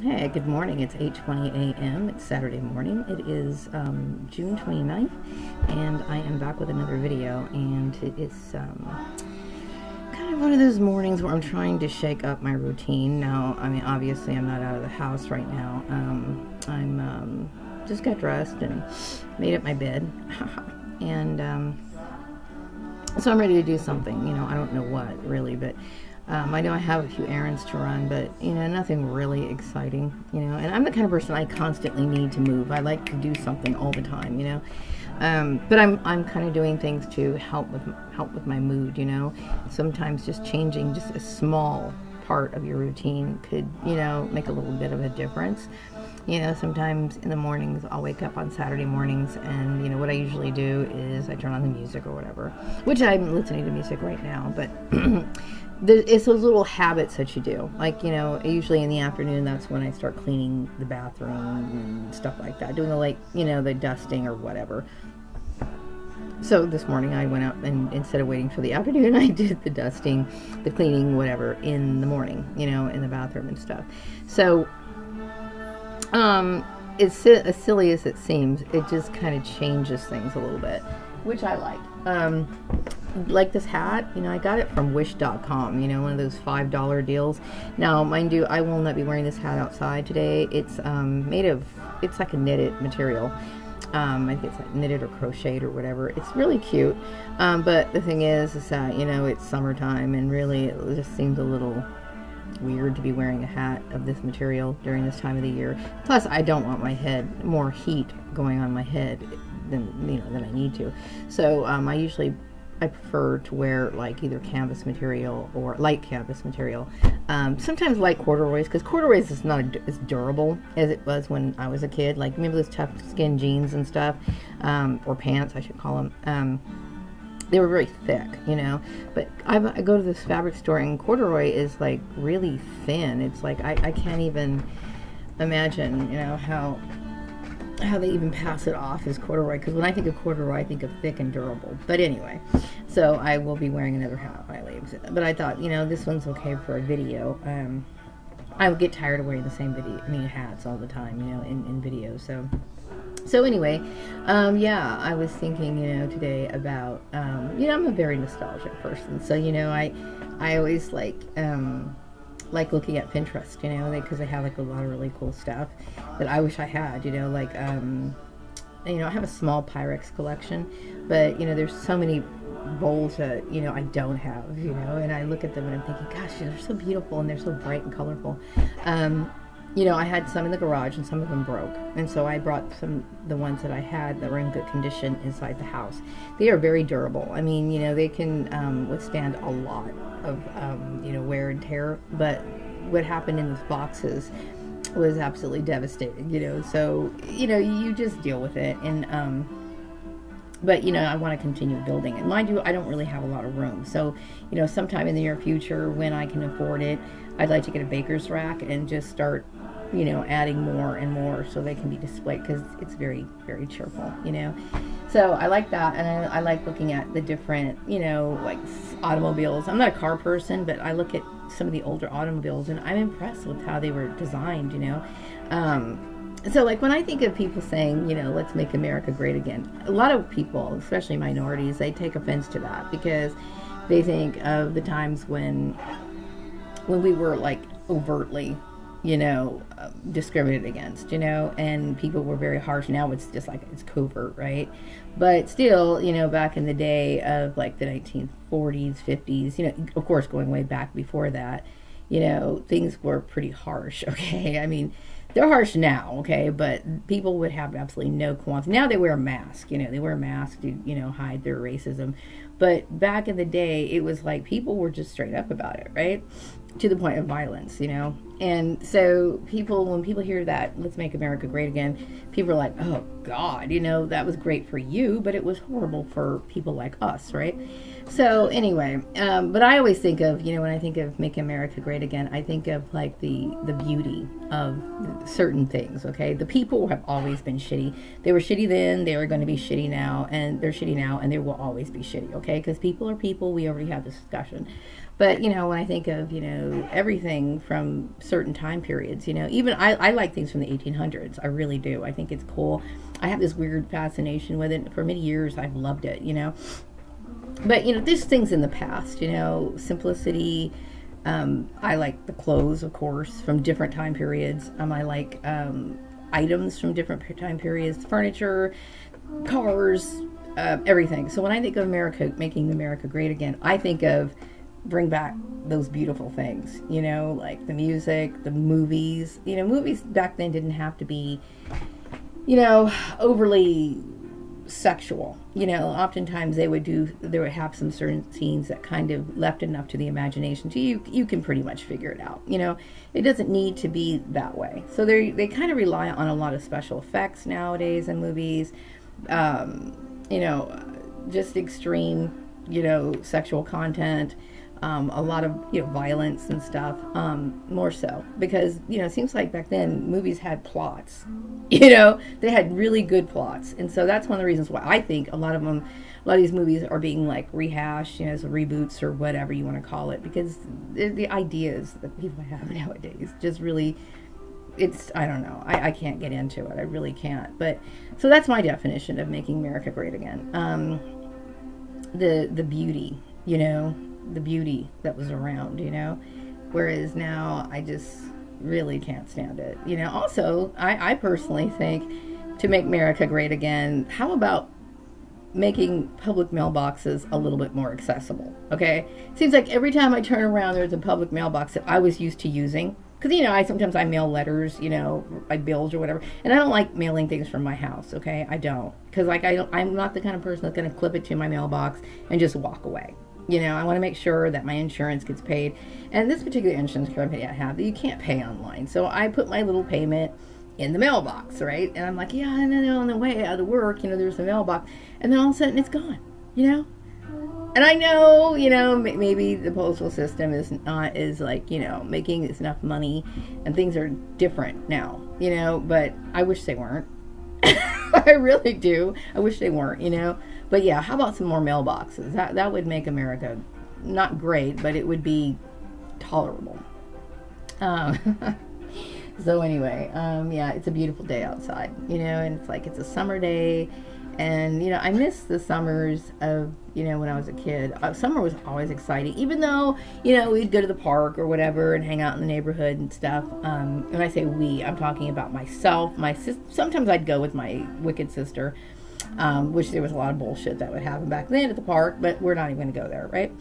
Hey, good morning. It's 8:20 a.m. It's Saturday morning. It is June 29th, and I am back with another video. And it is kind of one of those mornings where I'm trying to shake up my routine. Now, I mean, obviously, I'm not out of the house right now. I'm just got dressed and made up my bed, and so I'm ready to do something. I don't know what really, but I know I have a few errands to run, but nothing really exciting. And I'm the kind of person I constantly need to move. I like to do something all the time. But I'm kind of doing things to help with my mood. Sometimes just changing just a small part of your routine could make a little bit of a difference. Sometimes in the mornings I'll wake up on Saturday mornings, and what I usually do is I turn on the music or whatever, which I'm listening to music right now, but it's those little habits that you do. Like, usually in the afternoon, that's when I start cleaning the bathroom and stuff like that, doing the dusting or whatever. So this morning I went out, and instead of waiting for the afternoon, I did the dusting, the cleaning, whatever, in the morning, in the bathroom and stuff. So it's as silly as it seems, it just kind of changes things a little bit, which I like. Like this hat, I got it from wish.com, one of those $5 deals. Now, mind you, I will not be wearing this hat outside today. It's it's like a knitted material. I think it's like knitted or crocheted or whatever. It's really cute. But the thing is that, it's summertime, and really it just seems a little weird to be wearing a hat of this material during this time of the year. Plus, I don't want more heat going on my head than I need to. So I prefer to wear like either canvas material or light canvas material. Sometimes light corduroys, because corduroys is not as durable as it was when I was a kid. Like, remember those tough skin jeans and stuff, or pants I should call them. They were very thick, but I go to this fabric store, and corduroy is like really thin. It's like I can't even imagine how they even pass it off as corduroy, because when I think of corduroy I think of thick and durable. But anyway, so I will be wearing another hat when I leave, but I thought this one's okay for a video. I would get tired of wearing the same hats all the time in videos. So anyway, yeah, I was thinking, today about, I'm a very nostalgic person. So, I always like looking at Pinterest, because they have like a lot of really cool stuff that I wish I had, I have a small Pyrex collection, but, there's so many bowls that, I don't have, and I look at them and I'm thinking, gosh, they're so beautiful and they're so bright and colorful. I had some in the garage and some of them broke. And so I brought the ones that I had that were in good condition inside the house. They are very durable. I mean, they can withstand a lot of, wear and tear. But what happened in those boxes was absolutely devastating, So, you just deal with it. And, but, I want to continue building it. Mind you, I don't really have a lot of room. So, sometime in the near future, when I can afford it, I'd like to get a baker's rack and just start adding more and more so they can be displayed, because it's very, very cheerful, So I like that, and I like looking at the different, like automobiles. I'm not a car person, but I look at some of the older automobiles, and I'm impressed with how they were designed, So like when I think of people saying, let's make America great again, a lot of people, especially minorities, they take offense to that, because they think of the times when we were like overtly discriminated against, and people were very harsh. Now it's just like it's covert, right? But still, back in the day of like the 1940s, 50s, of course going way back before that, things were pretty harsh, okay? I mean, they're harsh now, okay, but people would have absolutely no qualms. Now they wear a mask, they wear a mask to, hide their racism. But back in the day, it was like people were just straight up about it, right? To the point of violence, And so when people hear that, let's make America great again, people are like, oh God, that was great for you, but it was horrible for people like us, right? So anyway, but I always think of, when I think of making America great again, I think of like the beauty of certain things, okay? The people have always been shitty. They were shitty then, they are going to be shitty now, and they're shitty now, and they will always be shitty, okay? Because people are people, we already had this discussion. But, you know, when I think of, you know, everything from certain time periods, you know, even I like things from the 1800s. I really do. I think it's cool. I have this weird fascination with it. For many years, I've loved it, you know. But, you know, there's things in the past, you know, simplicity. I like the clothes, of course, from different time periods. I like items from different time periods, furniture, cars, everything. So when I think of America, making America great again, I think of bring back those beautiful things, you know, like the music, the movies. You know, movies back then didn't have to be, you know, overly sexual. You know, oftentimes they would have some certain scenes that kind of left enough to the imagination, so you can pretty much figure it out. You know, it doesn't need to be that way. So they kind of rely on a lot of special effects nowadays in movies. You know, just extreme, you know, sexual content. A lot of, you know, violence and stuff, more so, because, you know, it seems like back then movies had plots, you know, they had really good plots. And so that's one of the reasons why I think a lot of these movies are being like rehashed, you know, as reboots or whatever you want to call it, because the ideas that people have nowadays just really, I don't know, I can't get into it. I really can't. But so that's my definition of making America great again. The beauty, you know, the beauty that was around, you know, whereas now I just really can't stand it, you know. Also, I personally think to make America great again, how about making public mailboxes a little bit more accessible? Okay, seems like every time I turn around there's a public mailbox that I was used to using, because, you know, sometimes I mail letters, you know, by bills or whatever, and I don't like mailing things from my house. Okay, I don't, because like I'm not the kind of person that's going to clip it to my mailbox and just walk away. You know, I want to make sure that my insurance gets paid. And this particular insurance company I have, that you can't pay online. So I put my little payment in the mailbox, right? And I'm like, yeah, and then on the way out of work, you know, there's a mailbox. And then all of a sudden it's gone, you know? And I know, you know, maybe the postal system is like, you know, making enough money and things are different now, you know, but I wish they weren't. I really do. I wish they weren't, you know. But yeah, how about some more mailboxes? That would make America not great, but it would be tolerable. So anyway, yeah, it's a beautiful day outside, you know, and it's like it's a summer day. And, you know, I miss the summers of, you know, when I was a kid. Summer was always exciting, even though, you know, we'd go to the park or whatever and hang out in the neighborhood and stuff. When I say we, I'm talking about myself, my sister. Sometimes I'd go with my wicked sister, which there was a lot of bullshit that would happen back then at the park, but we're not even going to go there, right?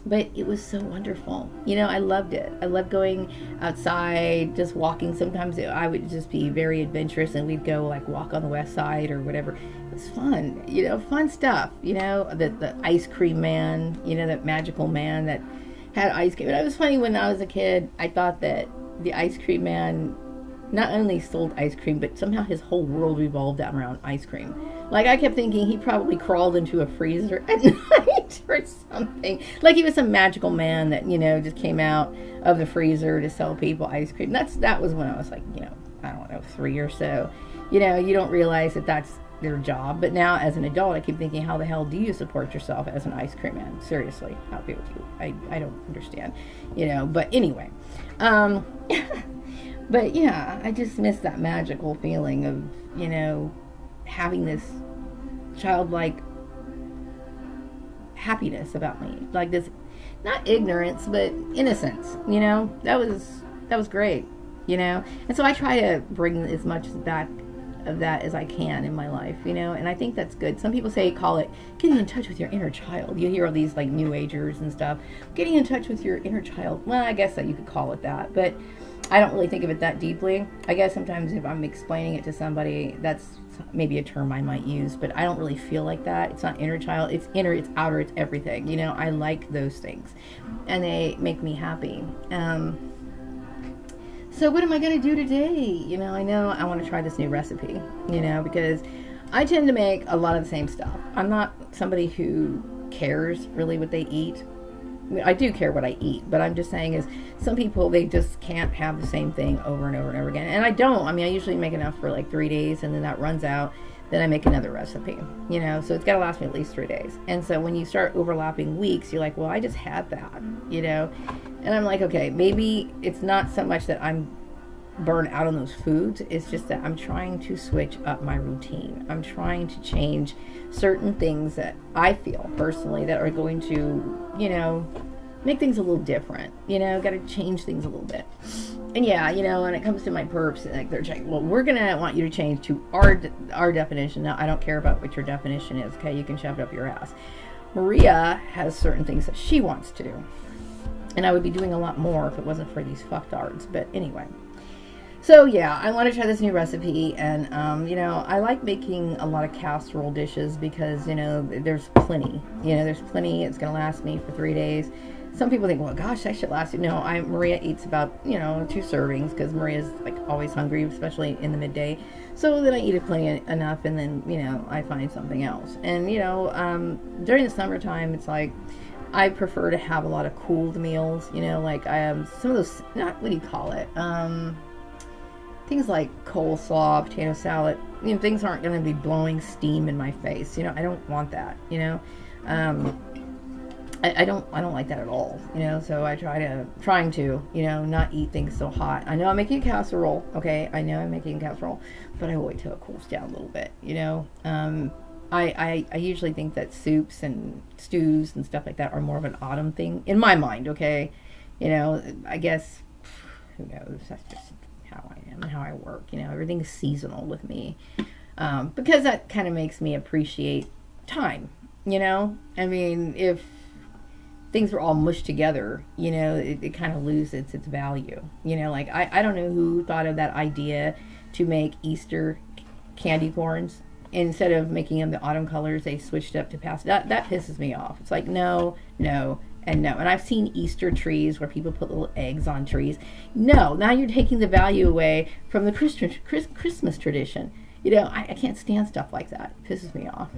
But it was so wonderful. You know, I loved it. I loved going outside, just walking. Sometimes I would just be very adventurous and we'd go like walk on the west side or whatever. It was fun, you know, fun stuff. You know, the ice cream man, you know, that magical man that had ice cream. And it was funny, when I was a kid, I thought that the ice cream man not only sold ice cream, but somehow his whole world revolved around ice cream. Like, I kept thinking he probably crawled into a freezer at night or something. Like he was some magical man that, you know, just came out of the freezer to sell people ice cream. That was when I was like, you know, I don't know, 3 or so. You know, you don't realize that that's their job. But now as an adult, I keep thinking, how the hell do you support yourself as an ice cream man? Seriously, how do you? I don't understand, you know. But anyway, but yeah, I just miss that magical feeling of, you know, having this childlike happiness about me, like this, not ignorance, but innocence, you know. That was great, you know. And so I try to bring as much back of that as I can in my life, you know. And I think that's good. Some people call it getting in touch with your inner child. You hear all these like new agers and stuff, getting in touch with your inner child. Well, I guess that you could call it that, but I don't really think of it that deeply. I guess sometimes if I'm explaining it to somebody, that's maybe a term I might use, but I don't really feel like that. It's not inner child, it's inner, it's outer, it's everything. You know, I like those things and they make me happy. So what am I going to do today? You know I want to try this new recipe, you know, because I tend to make a lot of the same stuff. I'm not somebody who cares really what they eat. I do care what I eat, but I'm just saying is some people, they just can't have the same thing over and over and over again. And I don't. I mean, I usually make enough for like 3 days and then that runs out. then I make another recipe, you know, so it's got to last me at least 3 days. And so when you start overlapping weeks, you're like, well, I just had that, you know, and I'm like, okay, maybe it's not so much that I'm burn out on those foods. It's just that I'm trying to switch up my routine. I'm trying to change certain things that I feel personally that are going to, you know, make things a little different. You know, got to change things a little bit. And yeah, you know, when it comes to my perps, like they're saying, well, we're gonna want you to change to our definition. Now, I don't care about what your definition is. Okay, you can shove it up your ass. Maria has certain things that she wants to do, and I would be doing a lot more if it wasn't for these fucktards. But anyway. So yeah, I want to try this new recipe, and you know, I like making a lot of casserole dishes because, you know, there's plenty. You know, there's plenty. It's gonna last me for 3 days. Some people think, well, gosh, that should last you. No, Maria eats about, you know, 2 servings because Maria's like always hungry, especially in the midday. So then I eat it plenty enough, and then, you know, I find something else. And you know, during the summertime, it's like I prefer to have a lot of cooled meals. You know, like I have some of those. What do you call it? Things like coleslaw, potato salad, you know, things aren't going to be blowing steam in my face. You know, I don't want that, you know. I don't like that at all, you know, so I trying to, you know, not eat things so hot. I know I'm making a casserole, okay, I know I'm making a casserole, but I wait till it cools down a little bit, you know. I usually think that soups and stews and stuff like that are more of an autumn thing, in my mind, okay. You know, I guess, who knows, that's just how I am and how I work, you know, everything's seasonal with me, because that kind of makes me appreciate time, you know. I mean, if things were all mushed together, you know, it kind of loses its value, you know. Like I don't know who thought of that idea to make Easter candy corns. Instead of making them the autumn colors, they switched up to pastel. That pisses me off. It's like, no, and no. And I've seen Easter trees where people put little eggs on trees. No, now you're taking the value away from the Christmas tradition. You know, I can't stand stuff like that. It pisses me off.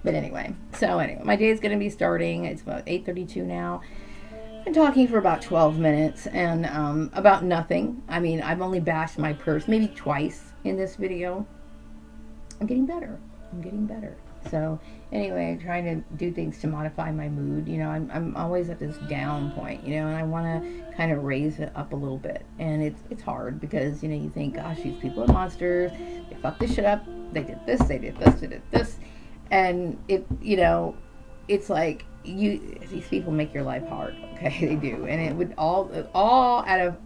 But anyway, my day is going to be starting. It's about 8:32 now. I've been talking for about 12 minutes and about nothing. I mean, I've only bashed my purse maybe twice in this video. I'm getting better. So anyway, I'm trying to do things to modify my mood. You know, I'm always at this down point, you know, and I want to kind of raise it up a little bit. And it's hard because, you know, you think, gosh, these people are monsters. They fucked this shit up. They did this, they did this, they did this. And it, you know, it's like these people make your life hard. Okay, they do. And it would all out of,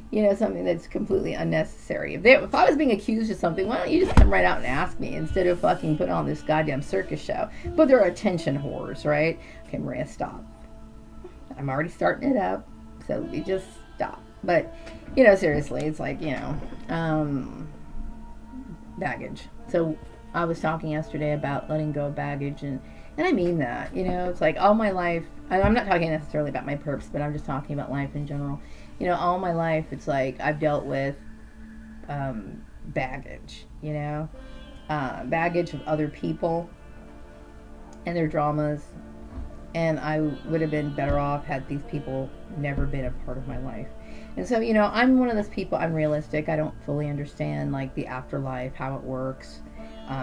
you know, something that's completely unnecessary. If I was being accused of something, why don't you just come right out and ask me instead of fucking put on this goddamn circus show? But they're attention whores, right? Okay, Maria, stop. I'm already starting it up, so you just stop. But, you know, seriously, it's like, you know, baggage. So I was talking yesterday about letting go of baggage, and I mean that, you know, it's like all my life, I'm not talking necessarily about my perps, but I'm just talking about life in general. You know, all my life, it's like I've dealt with baggage, you know, baggage of other people and their dramas, and I would have been better off had these people never been a part of my life. And so, you know, I'm one of those people, I'm realistic. I don't fully understand, like, the afterlife, how it works.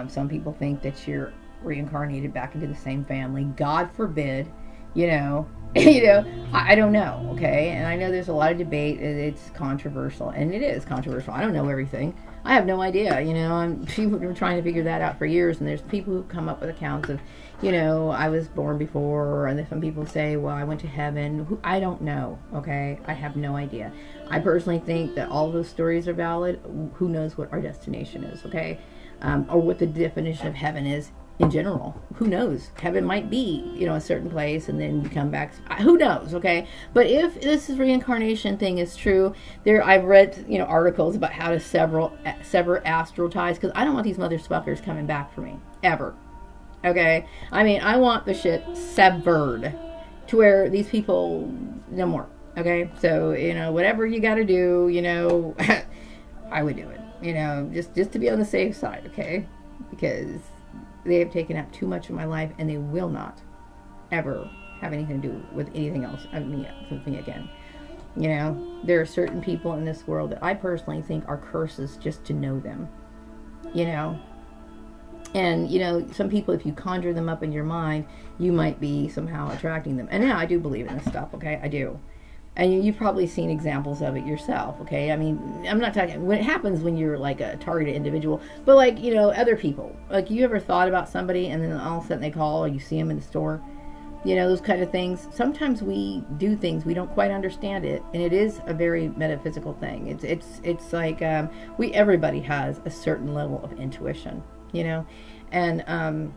Some people think that you're reincarnated back into the same family. God forbid, you know. You know, I don't know, okay? And I know there's a lot of debate. It's controversial, and it is controversial. I don't know everything. I have no idea, you know. People have been trying to figure that out for years, and there's people who come up with accounts of, you know, I was born before, and some people say, well, I went to heaven. I don't know, okay? I have no idea. I personally think that all those stories are valid. Who knows what our destination is, okay? Or what the definition of heaven is in general. Who knows? Heaven might be, you know, a certain place, and then you come back. Who knows, okay? But if this reincarnation thing is true, I've read, you know, articles about how to sever astral ties, because I don't want these motherfuckers coming back for me. Ever. Okay? I mean, I want the shit severed to where these people, no more. Okay? So, you know, whatever you gotta do, you know, I would do it. You know, just to be on the safe side, okay? Because they have taken up too much of my life, and they will not ever have anything to do with anything else with me again. You know, there are certain people in this world that I personally think are curses just to know them. you know. And, you know, some people, if you conjure them up in your mind, you might be somehow attracting them. And yeah, I do believe in this stuff, okay? I do. And you've probably seen examples of it yourself, okay? I mean, I'm not talking, when it happens when you're like a targeted individual, but like, you know, other people. Like, you ever thought about somebody and then all of a sudden they call or you see them in the store? You know, those kind of things. Sometimes we do things, we don't quite understand it, and it is a very metaphysical thing. It's like, everybody has a certain level of intuition, you know, and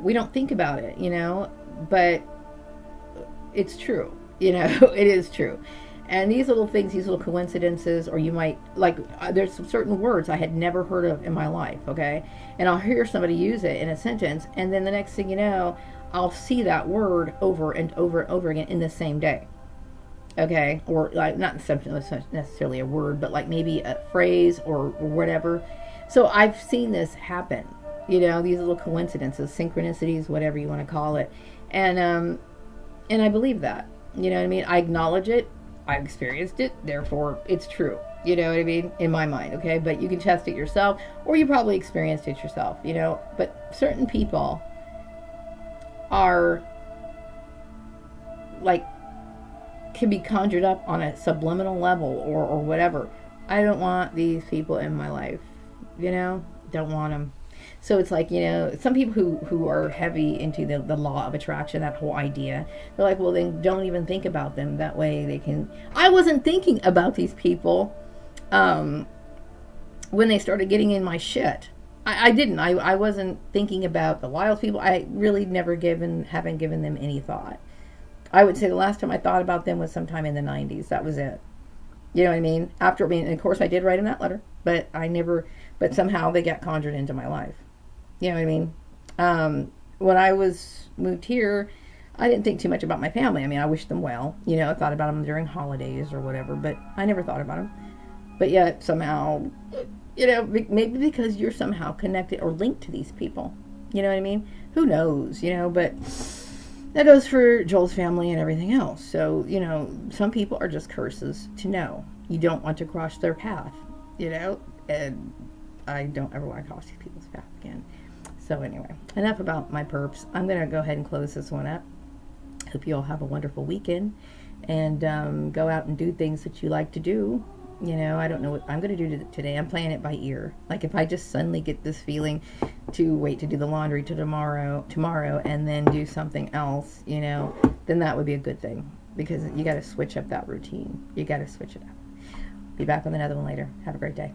we don't think about it, you know, but it's true, you know. It is true. And these little things, these little coincidences, or you might, like, there's some certain words I had never heard of in my life, okay? And I'll hear somebody use it in a sentence, and then the next thing you know, I'll see that word over and over and over again in the same day, okay? Or, like, not necessarily a word, but, like, maybe a phrase or whatever. So I've seen this happen, you know, these little coincidences, synchronicities, whatever you want to call it. And I believe that, you know what I mean? I acknowledge it. I experienced it, therefore it's true. You know what I mean? In my mind, okay? But you can test it yourself, or you probably experienced it yourself, you know? But certain people are, like, can be conjured up on a subliminal level or whatever. I don't want these people in my life, you know? Don't want them. So it's like, you know, some people who are heavy into the law of attraction, that whole idea, they're like, well, then don't even think about them. That way they can... I wasn't thinking about these people when they started getting in my shit. I didn't. I wasn't thinking about the wild people. I really haven't given them any thought. I would say the last time I thought about them was sometime in the 90s. That was it. You know what I mean? And of course I did write in that letter, but but somehow they got conjured into my life. You know what I mean? When I moved here, I didn't think too much about my family. I mean, I wished them well. You know, I thought about them during holidays or whatever, but I never thought about them. But yet, somehow, you know, maybe because you're somehow connected or linked to these people. You know what I mean? Who knows, you know, but that goes for Joel's family and everything else. So, you know, some people are just curses to know. You don't want to cross their path, you know, and I don't ever want to cross these people's path again. So anyway, enough about my perps. I'm going to go ahead and close this one up. Hope you all have a wonderful weekend, and go out and do things that you like to do. You know, I don't know what I'm going to do today. I'm playing it by ear. Like, if I just suddenly get this feeling to wait to do the laundry to tomorrow, and then do something else, you know, then that would be a good thing, because you got to switch up that routine. You got to switch it up. Be back with another one later. Have a great day.